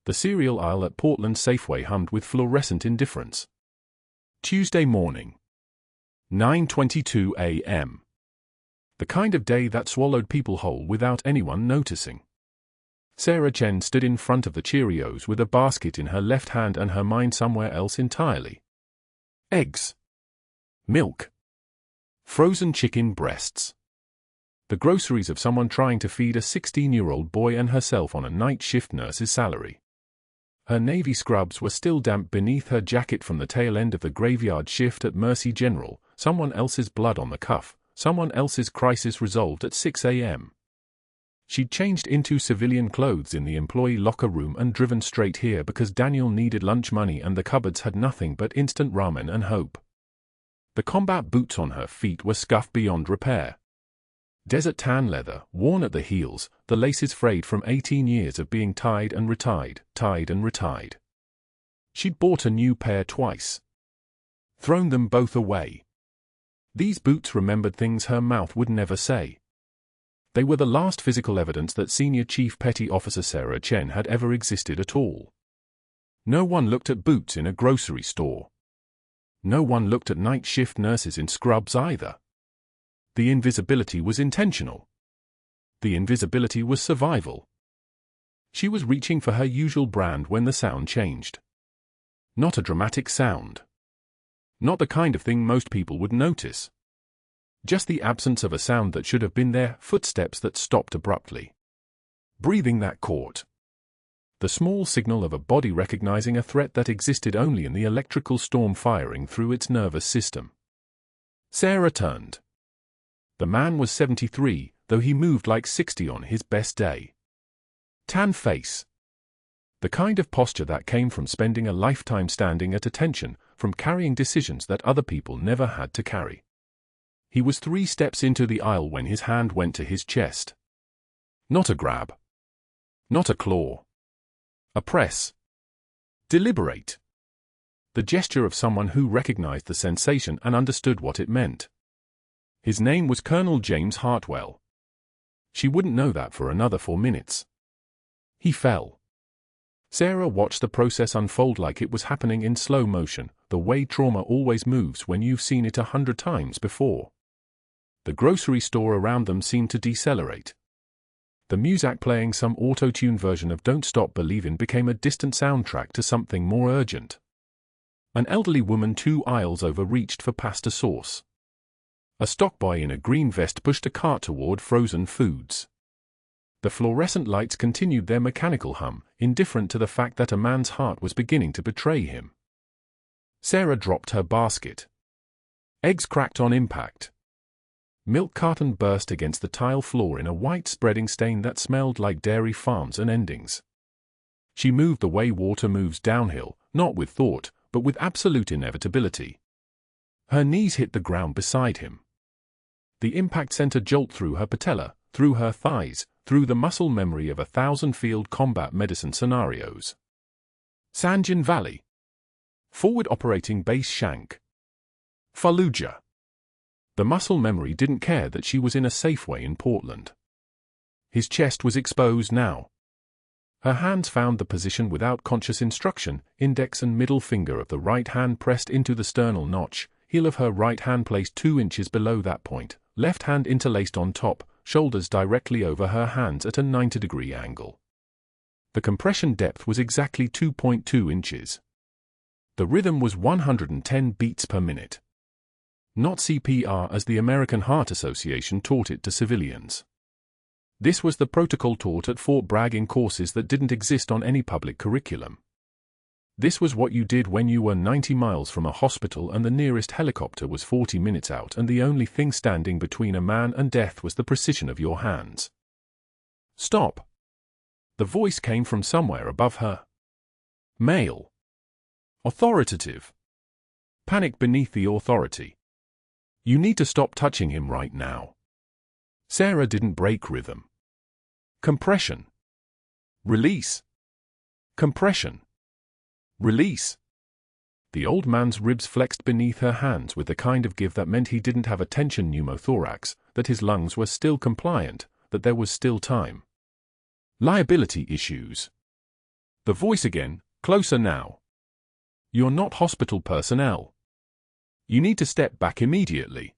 The cereal aisle at Portland Safeway hummed with fluorescent indifference. Tuesday morning. 9:22 a.m. The kind of day that swallowed people whole without anyone noticing. Sarah Chen stood in front of the Cheerios with a basket in her left hand and her mind somewhere else entirely. Eggs. Milk. Frozen chicken breasts. The groceries of someone trying to feed a 16-year-old boy and herself on a night shift nurse's salary. Her navy scrubs were still damp beneath her jacket from the tail end of the graveyard shift at Mercy General, someone else's blood on the cuff, someone else's crisis resolved at 6 a.m. She'd changed into civilian clothes in the employee locker room and driven straight here because Daniel needed lunch money and the cupboards had nothing but instant ramen and hope. The combat boots on her feet were scuffed beyond repair. Desert tan leather, worn at the heels, the laces frayed from 18 years of being tied and retied, tied and retied. She'd bought a new pair twice. Thrown them both away. These boots remembered things her mouth would never say. They were the last physical evidence that Senior Chief Petty Officer Sarah Chen had ever existed at all. No one looked at boots in a grocery store. No one looked at night shift nurses in scrubs either. The invisibility was intentional. The invisibility was survival. She was reaching for her usual brand when the sound changed. Not a dramatic sound. Not the kind of thing most people would notice. Just the absence of a sound that should have been there, footsteps that stopped abruptly. Breathing that caught. The small signal of a body recognizing a threat that existed only in the electrical storm firing through its nervous system. Sarah turned. The man was 73, though he moved like 60 on his best day. Tan face. The kind of posture that came from spending a lifetime standing at attention, from carrying decisions that other people never had to carry. He was 3 steps into the aisle when his hand went to his chest. Not a grab. Not a claw. A press. Deliberate. The gesture of someone who recognized the sensation and understood what it meant. His name was Colonel James Hartwell. She wouldn't know that for another 4 minutes. He fell. Sarah watched the process unfold like it was happening in slow motion, the way trauma always moves when you've seen it 100 times before. The grocery store around them seemed to decelerate. The music playing some auto-tune version of Don't Stop Believin' became a distant soundtrack to something more urgent. An elderly woman 2 aisles over reached for pasta sauce. A stock boy in a green vest pushed a cart toward frozen foods. The fluorescent lights continued their mechanical hum, indifferent to the fact that a man's heart was beginning to betray him. Sarah dropped her basket. Eggs cracked on impact. Milk carton burst against the tile floor in a white spreading stain that smelled like dairy farms and endings. She moved the way water moves downhill, not with thought, but with absolute inevitability. Her knees hit the ground beside him. The impact sent a jolt through her patella, through her thighs, through the muscle memory of 1,000 field combat medicine scenarios. Sanjin Valley. Forward operating base Shank. Fallujah. The muscle memory didn't care that she was in a Safeway in Portland. His chest was exposed now. Her hands found the position without conscious instruction, index and middle finger of the right hand pressed into the sternal notch, heel of her right hand placed 2 inches below that point, left hand interlaced on top, shoulders directly over her hands at a 90-degree angle. The compression depth was exactly 2.2 inches. The rhythm was 110 beats per minute. Not CPR as the American Heart Association taught it to civilians. This was the protocol taught at Fort Bragg in courses that didn't exist on any public curriculum. This was what you did when you were 90 miles from a hospital and the nearest helicopter was 40 minutes out and the only thing standing between a man and death was the precision of your hands. Stop. The voice came from somewhere above her. Male. Authoritative. Panic beneath the authority. You need to stop touching him right now. Sarah didn't break rhythm. Compression. Release. Compression. Release. The old man's ribs flexed beneath her hands with the kind of give that meant he didn't have a tension pneumothorax, that his lungs were still compliant, that there was still time. Liability issues. The voice again, closer now. You're not hospital personnel. You need to step back immediately.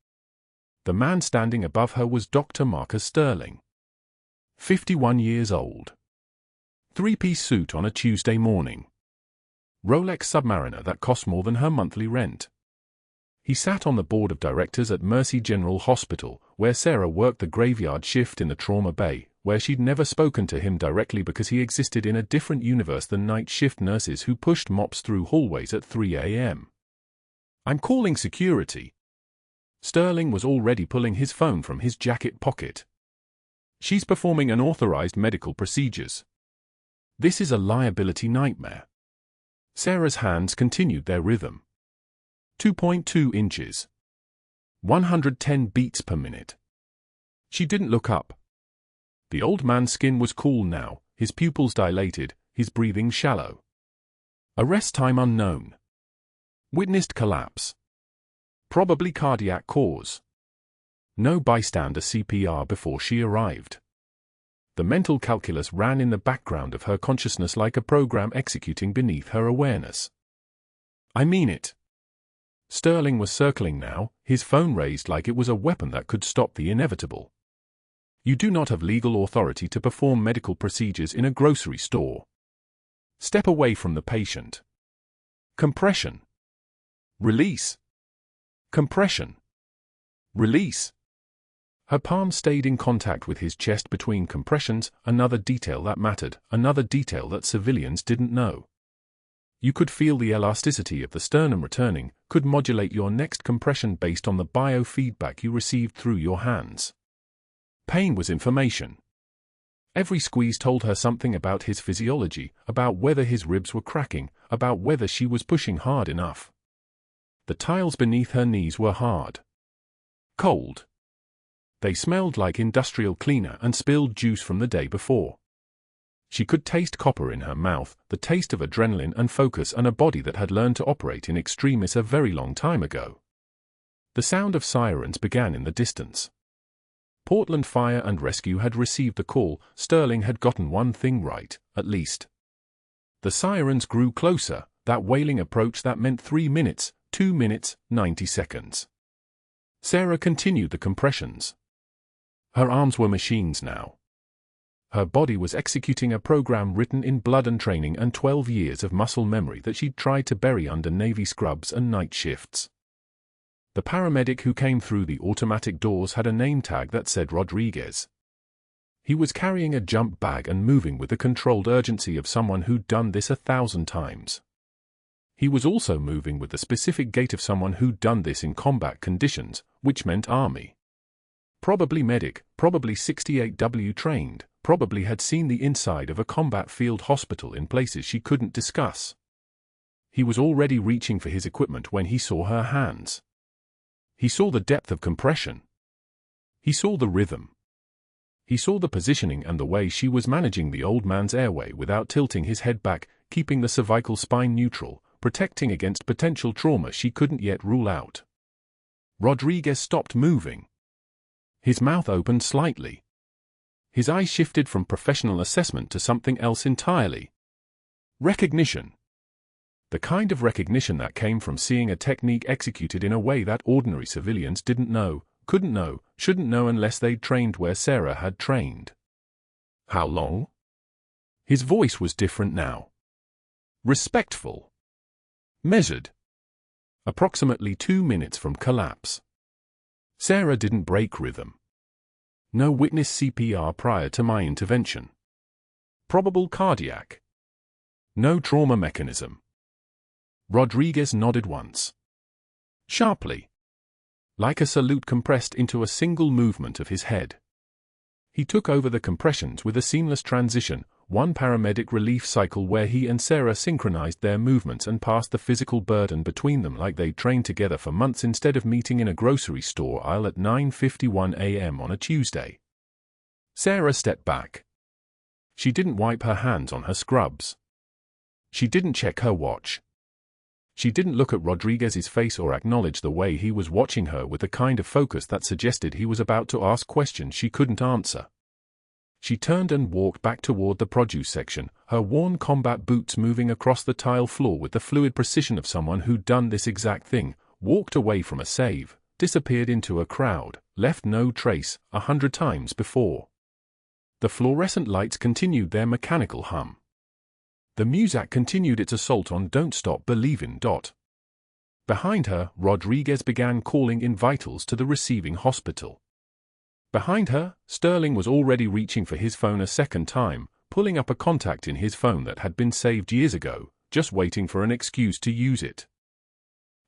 The man standing above her was Dr. Marcus Sterling. 51 years old. Three-piece suit on a Tuesday morning. Rolex Submariner that cost more than her monthly rent. He sat on the board of directors at Mercy General Hospital, where Sarah worked the graveyard shift in the trauma bay, where she'd never spoken to him directly because he existed in a different universe than night shift nurses who pushed mops through hallways at 3 a.m. I'm calling security. Sterling was already pulling his phone from his jacket pocket. She's performing unauthorized medical procedures. This is a liability nightmare. Sarah's hands continued their rhythm. 2.2 inches. 110 beats per minute. She didn't look up. The old man's skin was cool now, his pupils dilated, his breathing shallow. Arrest time unknown. Witnessed collapse. Probably cardiac cause. No bystander CPR before she arrived. The mental calculus ran in the background of her consciousness like a program executing beneath her awareness. I mean it. Sterling was circling now, his phone raised like it was a weapon that could stop the inevitable. You do not have legal authority to perform medical procedures in a grocery store. Step away from the patient. Compression. Release. Compression. Release. Her palm stayed in contact with his chest between compressions, another detail that mattered, another detail that civilians didn't know. You could feel the elasticity of the sternum returning, could modulate your next compression based on the biofeedback you received through your hands. Pain was information. Every squeeze told her something about his physiology, about whether his ribs were cracking, about whether she was pushing hard enough. The tiles beneath her knees were hard. Cold. They smelled like industrial cleaner and spilled juice from the day before. She could taste copper in her mouth, the taste of adrenaline and focus, and a body that had learned to operate in extremis a very long time ago. The sound of sirens began in the distance. Portland Fire and Rescue had received the call. Sterling had gotten one thing right, at least. The sirens grew closer, that wailing approach that meant 3 minutes, 2 minutes, 90 seconds. Sarah continued the compressions. Her arms were machines now. Her body was executing a program written in blood and training and 12 years of muscle memory that she'd tried to bury under Navy scrubs and night shifts. The paramedic who came through the automatic doors had a name tag that said Rodriguez. He was carrying a jump bag and moving with the controlled urgency of someone who'd done this 1,000 times. He was also moving with the specific gait of someone who'd done this in combat conditions, which meant army. Probably medic, probably 68W trained, probably had seen the inside of a combat field hospital in places she couldn't discuss. He was already reaching for his equipment when he saw her hands. He saw the depth of compression. He saw the rhythm. He saw the positioning and the way she was managing the old man's airway without tilting his head back, keeping the cervical spine neutral, protecting against potential trauma she couldn't yet rule out. Rodriguez stopped moving. His mouth opened slightly. His eyes shifted from professional assessment to something else entirely. Recognition. The kind of recognition that came from seeing a technique executed in a way that ordinary civilians didn't know, couldn't know, shouldn't know unless they'd trained where Sarah had trained. How long? His voice was different now. Respectful. Measured. Approximately 2 minutes from collapse. Sarah didn't break rhythm. No witness CPR prior to my intervention. Probable cardiac. No trauma mechanism. Rodriguez nodded once. Sharply. Like a salute compressed into a single movement of his head. He took over the compressions with a seamless transition, one paramedic relief cycle where he and Sarah synchronized their movements and passed the physical burden between them like they'd trained together for months instead of meeting in a grocery store aisle at 9:51 a.m. on a Tuesday. Sarah stepped back. She didn't wipe her hands on her scrubs. She didn't check her watch. She didn't look at Rodriguez's face or acknowledge the way he was watching her with the kind of focus that suggested he was about to ask questions she couldn't answer. She turned and walked back toward the produce section, her worn combat boots moving across the tile floor with the fluid precision of someone who'd done this exact thing, walked away from a save, disappeared into a crowd, left no trace, 100 times before. The fluorescent lights continued their mechanical hum. The music continued its assault on Don't Stop Believin'. Behind her, Rodriguez began calling in vitals to the receiving hospital. Behind her, Sterling was already reaching for his phone a second time, pulling up a contact in his phone that had been saved years ago, just waiting for an excuse to use it.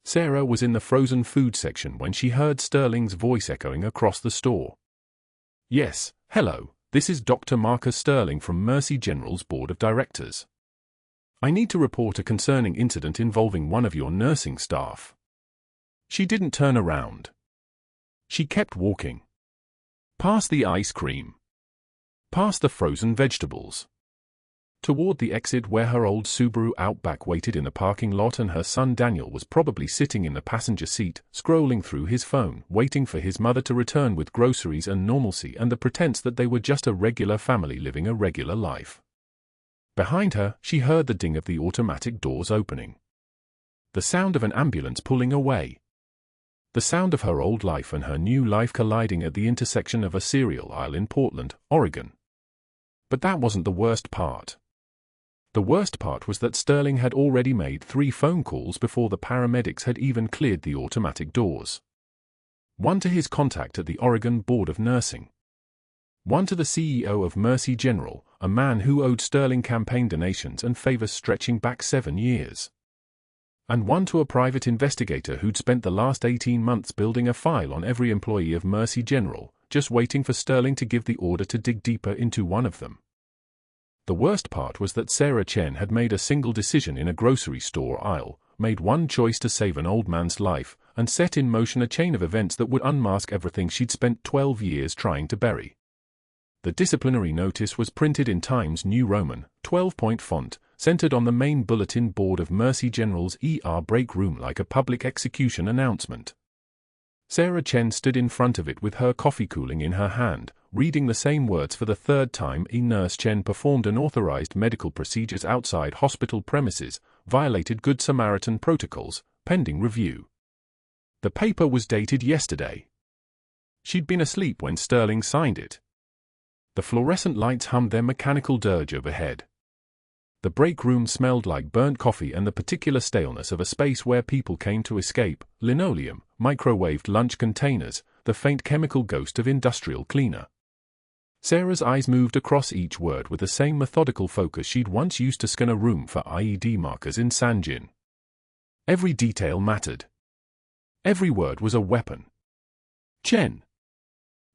Sarah was in the frozen food section when she heard Sterling's voice echoing across the store. "Yes, hello, this is Dr. Marcus Sterling from Mercy General's Board of Directors. I need to report a concerning incident involving one of your nursing staff." She didn't turn around. She kept walking. Past the ice cream. Past the frozen vegetables. Toward the exit where her old Subaru Outback waited in the parking lot and her son Daniel was probably sitting in the passenger seat, scrolling through his phone, waiting for his mother to return with groceries and normalcy and the pretense that they were just a regular family living a regular life. Behind her, she heard the ding of the automatic doors opening. The sound of an ambulance pulling away. The sound of her old life and her new life colliding at the intersection of a cereal aisle in Portland, Oregon. But that wasn't the worst part. The worst part was that Sterling had already made 3 phone calls before the paramedics had even cleared the automatic doors. One to his contact at the Oregon Board of Nursing. One to the CEO of Mercy General, a man who owed Sterling campaign donations and favors stretching back 7 years. And one to a private investigator who'd spent the last 18 months building a file on every employee of Mercy General, just waiting for Sterling to give the order to dig deeper into one of them. The worst part was that Sarah Chen had made a single decision in a grocery store aisle, made one choice to save an old man's life, and set in motion a chain of events that would unmask everything she'd spent 12 years trying to bury. The disciplinary notice was printed in Times New Roman, 12-point font, centered on the main bulletin board of Mercy General's ER break room like a public execution announcement. Sarah Chen stood in front of it with her coffee cooling in her hand, reading the same words for the 3rd time. Nurse Chen performed unauthorized medical procedures outside hospital premises, violated Good Samaritan protocols, pending review. The paper was dated yesterday. She'd been asleep when Sterling signed it. The fluorescent lights hummed their mechanical dirge overhead. The break room smelled like burnt coffee and the particular staleness of a space where people came to escape, linoleum, microwaved lunch containers, the faint chemical ghost of industrial cleaner. Sarah's eyes moved across each word with the same methodical focus she'd once used to scan a room for IED markers in Sanjin. Every detail mattered. Every word was a weapon. Chen.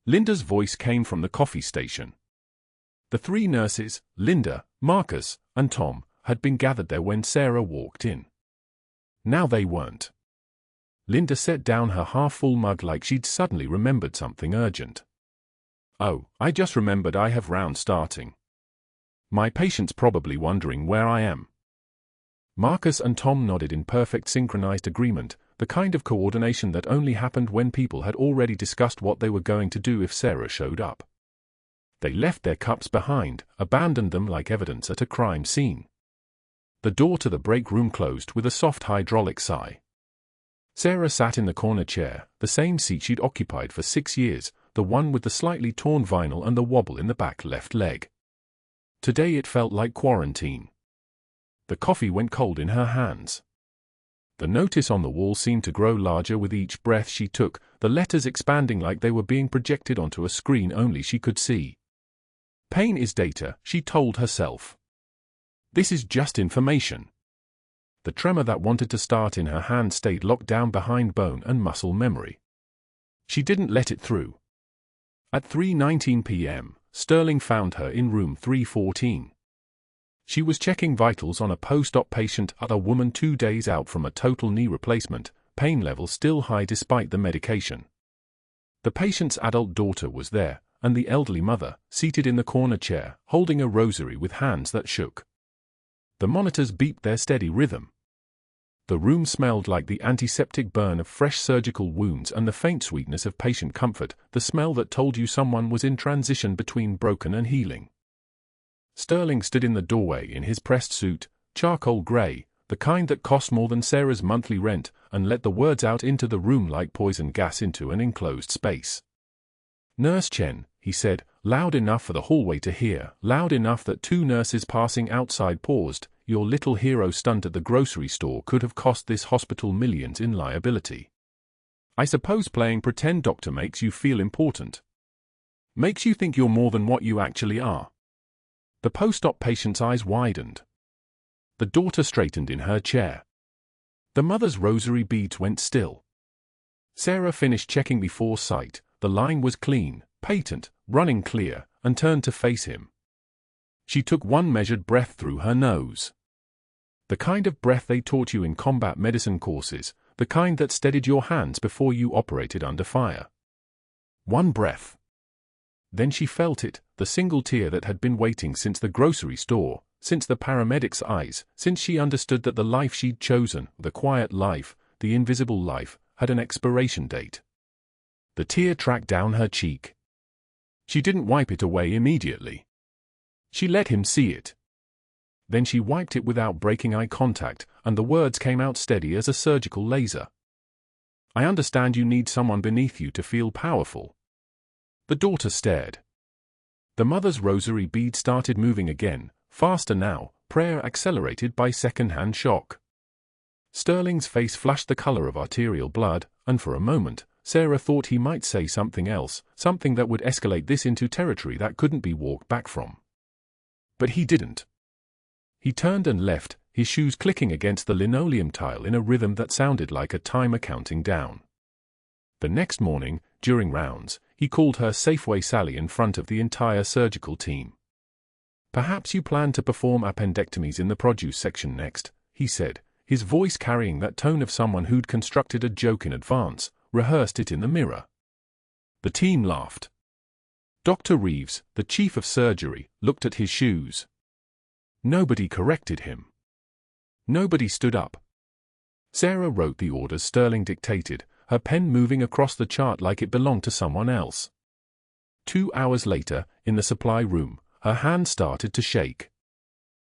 Linda's voice came from the coffee station. The 3 nurses, Linda, Marcus, and Tom, had been gathered there when Sarah walked in. Now they weren't. Linda set down her half-full mug like she'd suddenly remembered something urgent. "Oh, I just remembered I have round starting. My patient's probably wondering where I am." Marcus and Tom nodded in perfect synchronized agreement, the kind of coordination that only happened when people had already discussed what they were going to do if Sarah showed up. They left their cups behind, abandoned them like evidence at a crime scene. The door to the break room closed with a soft hydraulic sigh. Sarah sat in the corner chair, the same seat she'd occupied for 6 years, the one with the slightly torn vinyl and the wobble in the back left leg. Today it felt like quarantine. The coffee went cold in her hands. The notice on the wall seemed to grow larger with each breath she took, the letters expanding like they were being projected onto a screen only she could see. Pain is data, she told herself. This is just information. The tremor that wanted to start in her hand stayed locked down behind bone and muscle memory. She didn't let it through. At 3:19 p.m., Sterling found her in room 314. She was checking vitals on a post-op patient, a woman 2 days out from a total knee replacement, pain level still high despite the medication. The patient's adult daughter was there, and the elderly mother, seated in the corner chair, holding a rosary with hands that shook. The monitors beeped their steady rhythm. The room smelled like the antiseptic burn of fresh surgical wounds and the faint sweetness of patient comfort, the smell that told you someone was in transition between broken and healing. Sterling stood in the doorway in his pressed suit, charcoal grey, the kind that cost more than Sarah's monthly rent, and let the words out into the room like poison gas into an enclosed space. "Nurse Chen," he said, loud enough for the hallway to hear, loud enough that two nurses passing outside paused. "Your little hero stunt at the grocery store could have cost this hospital millions in liability. I suppose playing pretend doctor makes you feel important. Makes you think you're more than what you actually are." The post-op patient's eyes widened. The daughter straightened in her chair. The mother's rosary beads went still. Sarah finished checking the foresight. The line was clean, patent, running clear, and turned to face him. She took one measured breath through her nose. The kind of breath they taught you in combat medicine courses, the kind that steadied your hands before you operated under fire. One breath. Then she felt it, the single tear that had been waiting since the grocery store, since the paramedic's eyes, since she understood that the life she'd chosen, the quiet life, the invisible life, had an expiration date. The tear tracked down her cheek. She didn't wipe it away immediately. She let him see it. Then she wiped it without breaking eye contact, and the words came out steady as a surgical laser. "I understand you need someone beneath you to feel powerful." The daughter stared. The mother's rosary bead started moving again, faster now, prayer accelerated by second-hand shock. Sterling's face flashed the color of arterial blood, and for a moment, Sarah thought he might say something else, something that would escalate this into territory that couldn't be walked back from. But he didn't. He turned and left, his shoes clicking against the linoleum tile in a rhythm that sounded like a timer counting down. The next morning, during rounds, he called her Safeway Sally in front of the entire surgical team. "Perhaps you plan to perform appendectomies in the produce section next," he said, his voice carrying that tone of someone who'd constructed a joke in advance, rehearsed it in the mirror. The team laughed. Dr. Reeves, the chief of surgery, looked at his shoes. Nobody corrected him. Nobody stood up. Sarah wrote the orders Sterling dictated, her pen moving across the chart like it belonged to someone else. 2 hours later, in the supply room, her hand started to shake.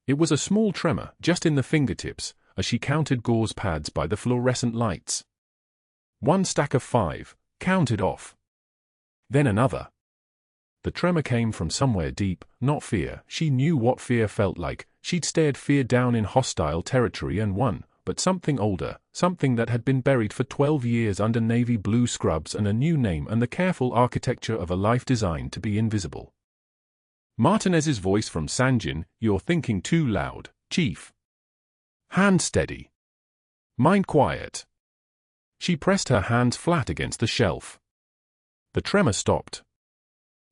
It was a small tremor, just in the fingertips, as she counted gauze pads by the fluorescent lights. One stack of 5, counted off. Then another. The tremor came from somewhere deep, not fear. She knew what fear felt like. She'd stared fear down in hostile territory and won, but something older, something that had been buried for 12 years under navy blue scrubs and a new name and the careful architecture of a life designed to be invisible. Martinez's voice from Sanjin, "You're thinking too loud, Chief. Hand steady. Mind quiet." She pressed her hands flat against the shelf. The tremor stopped.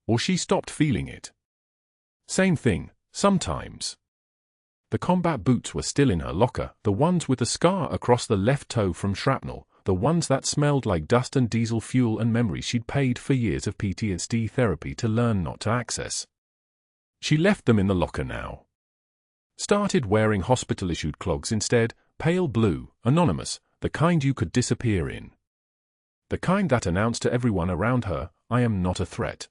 Or she stopped feeling it. Same thing, sometimes. The combat boots were still in her locker, the ones with the scar across the left toe from shrapnel, the ones that smelled like dust and diesel fuel and memories she'd paid for years of PTSD therapy to learn not to access. She left them in the locker now. Started wearing hospital-issued clogs instead, pale blue, anonymous, the kind you could disappear in. The kind that announced to everyone around her, "I am not a threat.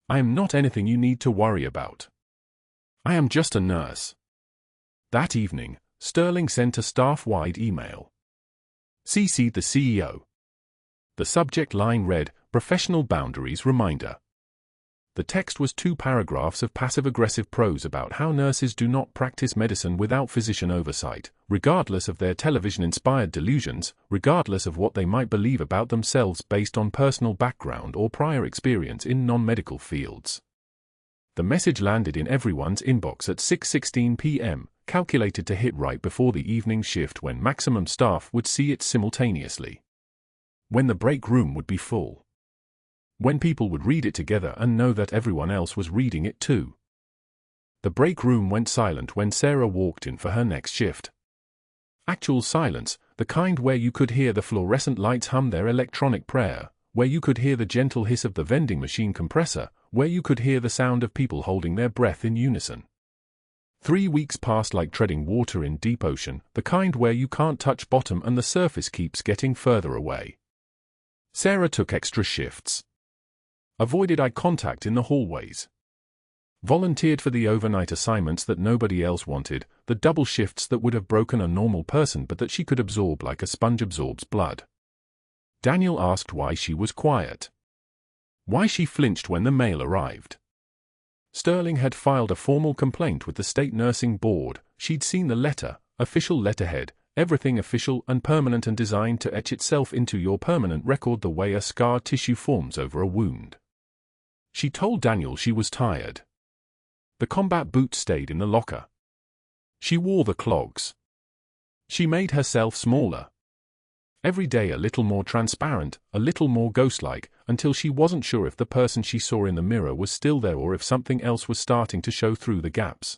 I am not anything you need to worry about. I am just a nurse." That evening, Sterling sent a staff-wide email. CC'd the CEO. The subject line read, "Professional Boundaries Reminder." The text was 2 paragraphs of passive-aggressive prose about how nurses do not practice medicine without physician oversight, regardless of their television-inspired delusions, regardless of what they might believe about themselves based on personal background or prior experience in non-medical fields. The message landed in everyone's inbox at 6:16 p.m., calculated to hit right before the evening shift when maximum staff would see it simultaneously. When the break room would be full. When people would read it together and know that everyone else was reading it too. The break room went silent when Sarah walked in for her next shift. Actual silence, the kind where you could hear the fluorescent lights hum their electronic prayer, where you could hear the gentle hiss of the vending machine compressor, where you could hear the sound of people holding their breath in unison. 3 weeks passed like treading water in deep ocean, the kind where you can't touch bottom and the surface keeps getting further away. Sarah took extra shifts. Avoided eye contact in the hallways. Volunteered for the overnight assignments that nobody else wanted, the double shifts that would have broken a normal person but that she could absorb like a sponge absorbs blood. Daniel asked why she was quiet. Why she flinched when the mail arrived. Sterling had filed a formal complaint with the state nursing board. She'd seen the letter, official letterhead, everything official and permanent and designed to etch itself into your permanent record the way a scar tissue forms over a wound. She told Daniel she was tired. The combat boots stayed in the locker. She wore the clogs. She made herself smaller. Every day a little more transparent, a little more ghost-like, until she wasn't sure if the person she saw in the mirror was still there or if something else was starting to show through the gaps.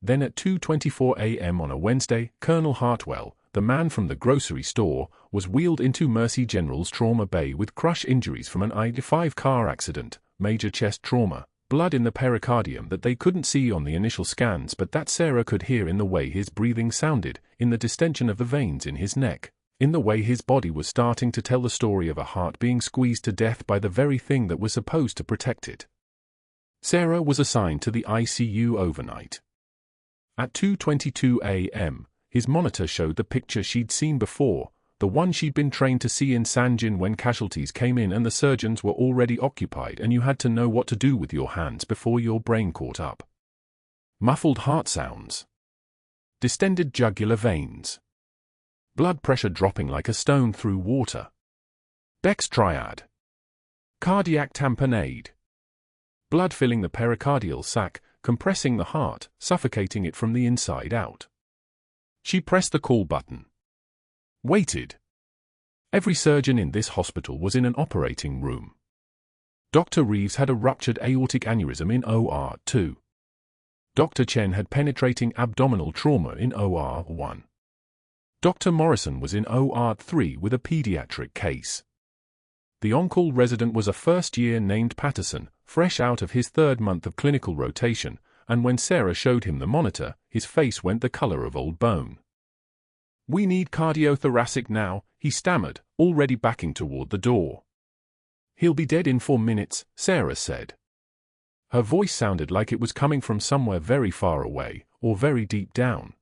Then at 2:24 a.m. on a Wednesday, Colonel Hartwell, the man from the grocery store, was wheeled into Mercy General's trauma bay with crush injuries from an I-5 car accident, major chest trauma, blood in the pericardium that they couldn't see on the initial scans but that Sarah could hear in the way his breathing sounded, in the distension of the veins in his neck, in the way his body was starting to tell the story of a heart being squeezed to death by the very thing that was supposed to protect it. Sarah was assigned to the ICU overnight. At 2:22 a.m., his monitor showed the picture she'd seen before, the one she'd been trained to see in Sanjin when casualties came in and the surgeons were already occupied and you had to know what to do with your hands before your brain caught up. Muffled heart sounds. Distended jugular veins. Blood pressure dropping like a stone through water. Beck's triad. Cardiac tamponade. Blood filling the pericardial sac, compressing the heart, suffocating it from the inside out. She pressed the call button. Waited. Every surgeon in this hospital was in an operating room. Dr. Reeves had a ruptured aortic aneurysm in OR 2. Dr. Chen had penetrating abdominal trauma in OR 1. Dr. Morrison was in OR 3 with a pediatric case. The on-call resident was a first-year named Patterson, fresh out of his 3rd month of clinical rotation, and when Sarah showed him the monitor, his face went the color of old bone. "We need cardiothoracic now," he stammered, already backing toward the door. "He'll be dead in 4 minutes," Sarah said. Her voice sounded like it was coming from somewhere very far away, or very deep down.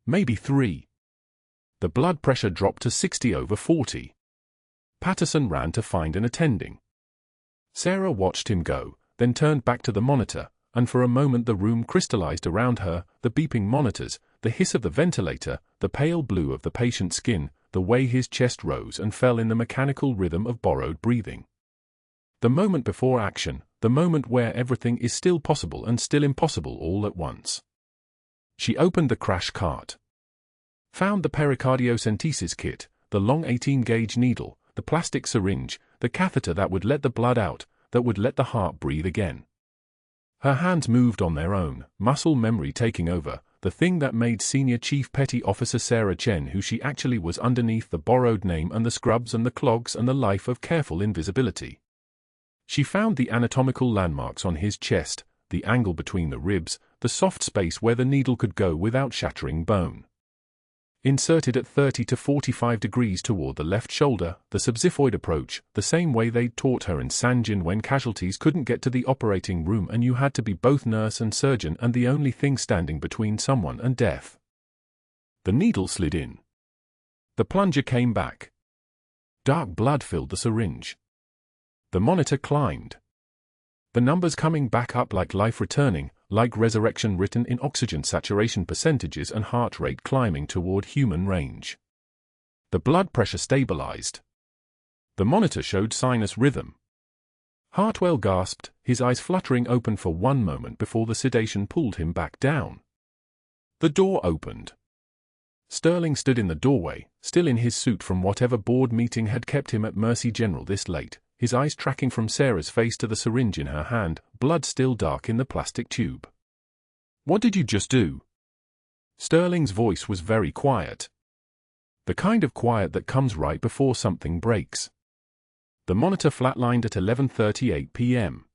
Maybe 3. The blood pressure dropped to 60/40. Patterson ran to find an attending. Sarah watched him go, then turned back to the monitor, and for a moment the room crystallized around her, the beeping monitors, the hiss of the ventilator, the pale blue of the patient's skin, the way his chest rose and fell in the mechanical rhythm of borrowed breathing. The moment before action, the moment where everything is still possible and still impossible all at once. She opened the crash cart. Found the pericardiocentesis kit, the long 18-gauge needle, the plastic syringe, the catheter that would let the blood out, that would let the heart breathe again. Her hands moved on their own, muscle memory taking over, the thing that made Senior Chief Petty Officer Sarah Chen who she actually was underneath the borrowed name and the scrubs and the clogs and the life of careful invisibility. She found the anatomical landmarks on his chest, the angle between the ribs, the soft space where the needle could go without shattering bone. Inserted at 30 to 45 degrees toward the left shoulder, the subxiphoid approach, the same way they'd taught her in Sanjin when casualties couldn't get to the operating room and you had to be both nurse and surgeon and the only thing standing between someone and death. The needle slid in. The plunger came back. Dark blood filled the syringe. The monitor climbed. The numbers coming back up like life returning, like resurrection written in oxygen saturation percentages and heart rate climbing toward human range. The blood pressure stabilized. The monitor showed sinus rhythm. Hartwell gasped, his eyes fluttering open for one moment before the sedation pulled him back down. The door opened. Sterling stood in the doorway, still in his suit from whatever board meeting had kept him at Mercy General this late, his eyes tracking from Sarah's face to the syringe in her hand, blood still dark in the plastic tube. "What did you just do?" Sterling's voice was very quiet. The kind of quiet that comes right before something breaks. The monitor flatlined at 11:38 p.m.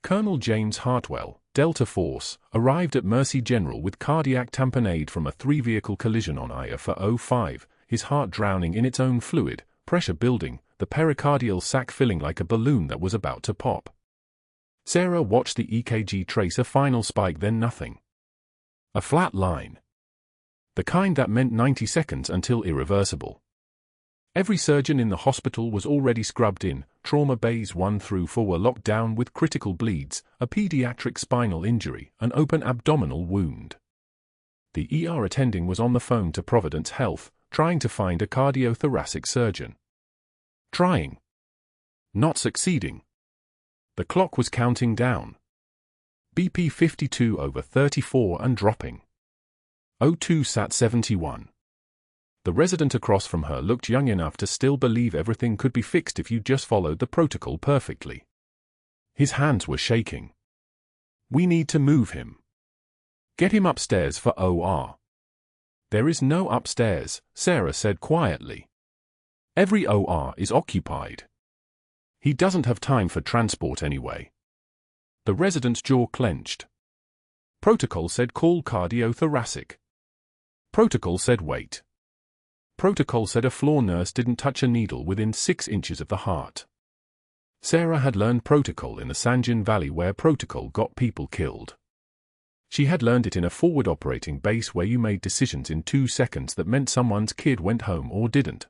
Colonel James Hartwell, Delta Force, arrived at Mercy General with cardiac tamponade from a 3-vehicle collision on I-405, his heart drowning in its own fluid, pressure building, the pericardial sac filling like a balloon that was about to pop. Sarah watched the EKG trace a final spike, then nothing. A flat line. The kind that meant 90 seconds until irreversible. Every surgeon in the hospital was already scrubbed in, trauma bays 1 through 4 were locked down with critical bleeds, a pediatric spinal injury, an open abdominal wound. The ER attending was on the phone to Providence Health, trying to find a cardiothoracic surgeon. Trying. Not succeeding. The clock was counting down. BP 52/34 and dropping. O2 sat 71. The resident across from her looked young enough to still believe everything could be fixed if you just followed the protocol perfectly. His hands were shaking. We need to move him. Get him upstairs for OR. There is no upstairs, Sarah said quietly. Every OR is occupied. He doesn't have time for transport anyway. The resident's jaw clenched. Protocol said call cardiothoracic. Protocol said wait. Protocol said a floor nurse didn't touch a needle within 6 inches of the heart. Sarah had learned protocol in the Sanjin Valley where protocol got people killed. She had learned it in a forward operating base where you made decisions in 2 seconds that meant someone's kid went home or didn't.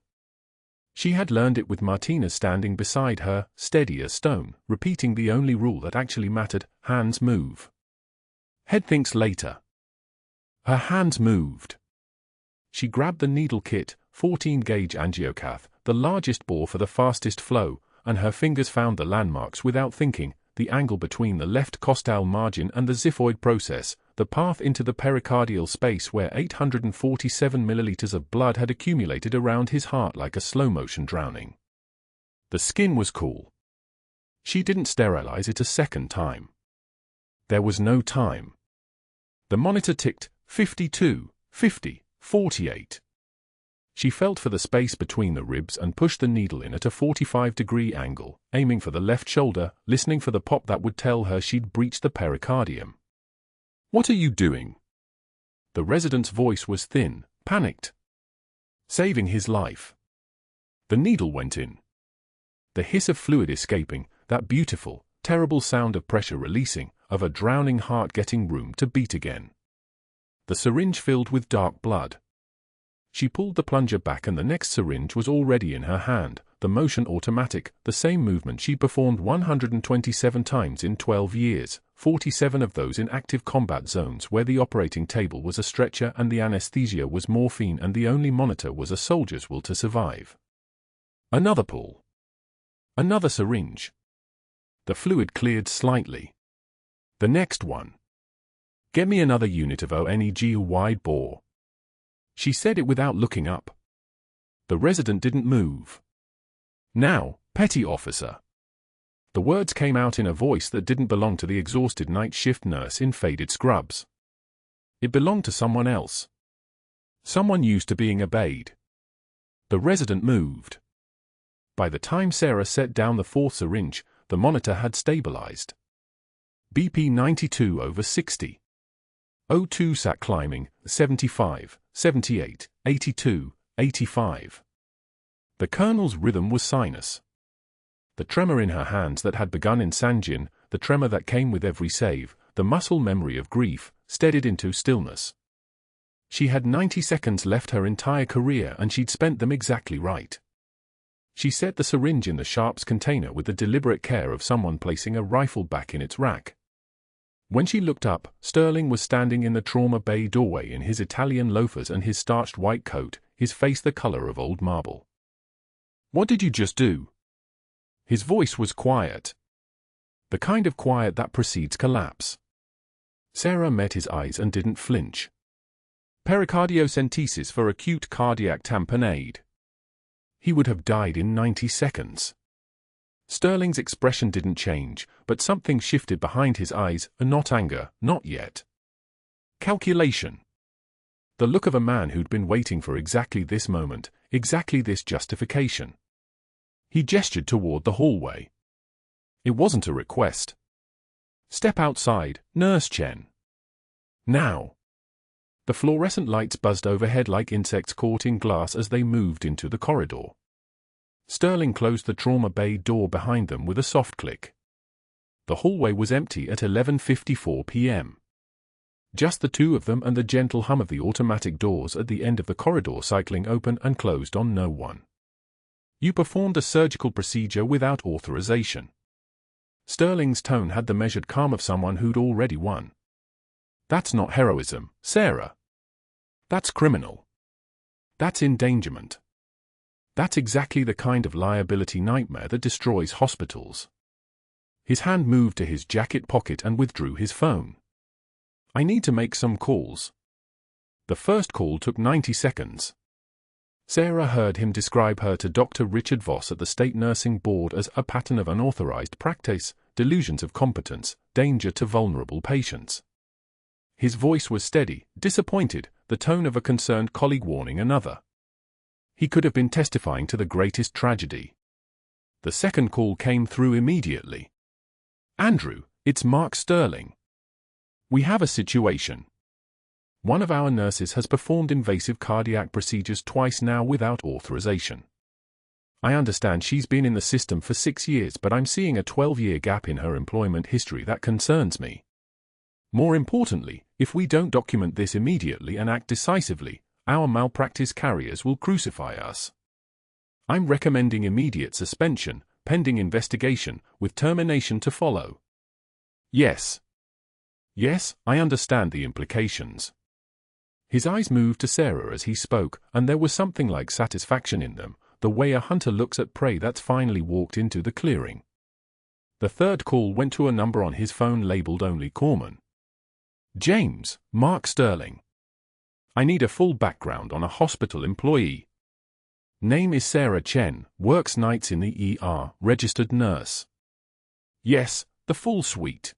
She had learned it with Martina standing beside her, steady as stone, repeating the only rule that actually mattered: hands move. Head thinks later. Her hands moved. She grabbed the needle kit, 14-gauge angiocath, the largest bore for the fastest flow, and her fingers found the landmarks without thinking: the angle between the left costal margin and the xiphoid process, the path into the pericardial space where 847 milliliters of blood had accumulated around his heart like a slow-motion drowning. The skin was cool. She didn't sterilize it a second time. There was no time. The monitor ticked, 52, 50, 48. She felt for the space between the ribs and pushed the needle in at a 45-degree angle, aiming for the left shoulder, listening for the pop that would tell her she'd breached the pericardium. What are you doing? The resident's voice was thin, panicked. Saving his life. The needle went in. The hiss of fluid escaping, that beautiful, terrible sound of pressure releasing, of a drowning heart getting room to beat again. The syringe filled with dark blood. She pulled the plunger back and the next syringe was already in her hand, the motion automatic, the same movement she performed 127 times in 12 years, 47 of those in active combat zones where the operating table was a stretcher and the anesthesia was morphine and the only monitor was a soldier's will to survive. Another pull. Another syringe. The fluid cleared slightly. The next one. Get me another unit of ONEG wide bore. She said it without looking up. The resident didn't move. Now, petty officer. The words came out in a voice that didn't belong to the exhausted night shift nurse in faded scrubs. It belonged to someone else. Someone used to being obeyed. The resident moved. By the time Sarah set down the 4th syringe, the monitor had stabilized. BP 92/60. O2 sat climbing, 75, 78, 82, 85. The colonel's rhythm was sinus. The tremor in her hands that had begun in Sanjin, the tremor that came with every save, the muscle memory of grief, steadied into stillness. She had 90 seconds left her entire career and she'd spent them exactly right. She set the syringe in the sharps container with the deliberate care of someone placing a rifle back in its rack. When she looked up, Sterling was standing in the trauma bay doorway in his Italian loafers and his starched white coat, his face the color of old marble. What did you just do? His voice was quiet. The kind of quiet that precedes collapse. Sarah met his eyes and didn't flinch. Pericardiocentesis for acute cardiac tamponade. He would have died in 90 seconds. Sterling's expression didn't change, but something shifted behind his eyes, not anger, not yet. Calculation. The look of a man who'd been waiting for exactly this moment, exactly this justification. He gestured toward the hallway. It wasn't a request. Step outside, Nurse Chen. Now. The fluorescent lights buzzed overhead like insects caught in glass as they moved into the corridor. Sterling closed the trauma bay door behind them with a soft click. The hallway was empty at 11:54 p.m. Just the two of them and the gentle hum of the automatic doors at the end of the corridor cycling open and closed on no one. You performed a surgical procedure without authorization. Sterling's tone had the measured calm of someone who'd already won. That's not heroism, Sarah. That's criminal. That's endangerment. That's exactly the kind of liability nightmare that destroys hospitals. His hand moved to his jacket pocket and withdrew his phone. I need to make some calls. The first call took 90 seconds. Sarah heard him describe her to Dr. Richard Voss at the State Nursing Board as a pattern of unauthorized practice, delusions of competence, danger to vulnerable patients. His voice was steady, disappointed, the tone of a concerned colleague warning another. He could have been testifying to the greatest tragedy. The second call came through immediately. Andrew, it's Mark Sterling. We have a situation. One of our nurses has performed invasive cardiac procedures twice now without authorization. I understand she's been in the system for 6 years, but I'm seeing a 12-year gap in her employment history that concerns me. More importantly, if we don't document this immediately and act decisively, our malpractice carriers will crucify us. I'm recommending immediate suspension, pending investigation, with termination to follow. Yes. Yes, I understand the implications. His eyes moved to Sarah as he spoke, and there was something like satisfaction in them, the way a hunter looks at prey that's finally walked into the clearing. The third call went to a number on his phone labeled only Corman. James, Mark Sterling. I need a full background on a hospital employee. Name is Sarah Chen, works nights in the ER, registered nurse. Yes, the full suite.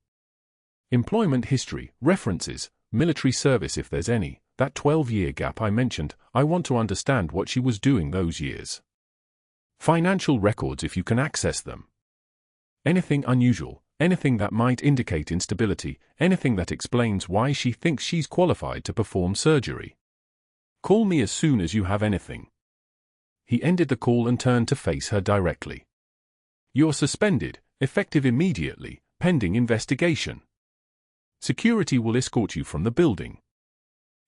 Employment history, references, military service if there's any, that 12-year gap I mentioned, I want to understand what she was doing those years. Financial records if you can access them. Anything unusual, anything that might indicate instability, anything that explains why she thinks she's qualified to perform surgery. Call me as soon as you have anything. He ended the call and turned to face her directly. You're suspended, effective immediately, pending investigation. Security will escort you from the building.